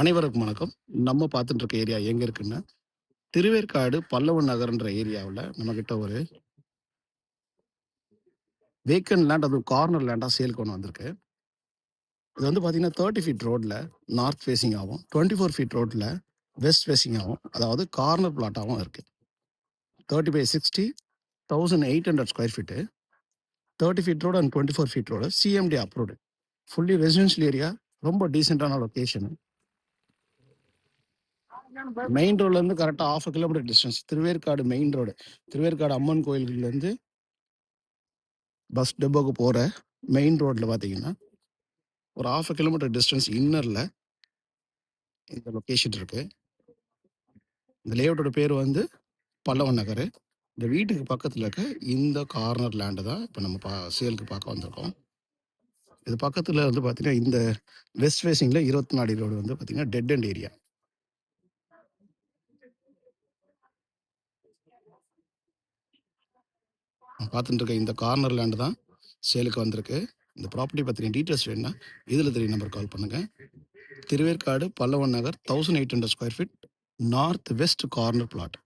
அனைவருக்கும் வணக்கம். நம்ம பார்த்துட்டு இருக்க ஏரியா எங்க இருக்குன்னா, திருவேற்காடு பல்லவன் நகர்ன்ற ஏரியாவுல நம்மகிட்ட ஒரு வேக்கன்ட் லேண்ட், அதுவும் கார்னர் லேண்டா சேல்க்கு ஒண்ணு வந்திருக்கு. இது வந்து பார்த்தீங்கன்னா, 30 ஃபீட் ரோட்ல நார்த் ஃபேசிங்காவும், 24 ஃபீட் ரோட்ல வெஸ்ட் ஃபேசிங்காவும், அதாவது கார்னர் பிளாட்டாவும் இருக்கு. 30/60, 1800 square feet. 30 feet road and 24 feet road CMD approved. Fully residential area. ரொம்ப டீசென்ட்டான லொகேஷன். மெயின் ரோட்லேருந்து கரெக்ட்டா 1/2 kilometre distance. Thiruverkadu main road. Thiruverkadu Amman கோயில்லேருந்து பஸ் டெப்போக்கு போற மெயின் ரோட்ல பார்த்தீங்கன்னா, ஒரு 1/2 கிலோமீட்டர் டிஸ்டன்ஸ் இன்னர்ல இந்த லொகேஷன் இருக்கு. இந்த லேஅவுட்டோட பேர் வந்து பல்லவன் நகரு. இந்த வீட்டுக்கு பக்கத்துல இருக்க இந்த கார்னர் லேண்ட் தான் இப்ப நம்ம சேலுக்கு பார்க்க வந்திருக்கோம். இது பக்கத்துல வந்து பார்த்தீங்கன்னா, இந்த வெஸ்ட் ஃபேசிங்ல 24 அடி ரோடு வந்து பார்த்தீங்கன்னா, டெட் எண்ட் ஏரியா. பார்த்துட்டு இருக்க இந்த கார்னர் லேண்ட் தான் சேலுக்கு வந்திருக்கு. இந்த ப்ராப்பர்ட்டி பத்தின டீட்டெயில்ஸ் வேணும்னா, இதுல தெரிய நம்பருக்கு கால் பண்ணுங்க. Thiruverkadu Pallavan Nagar 1800 square feet north west corner plot.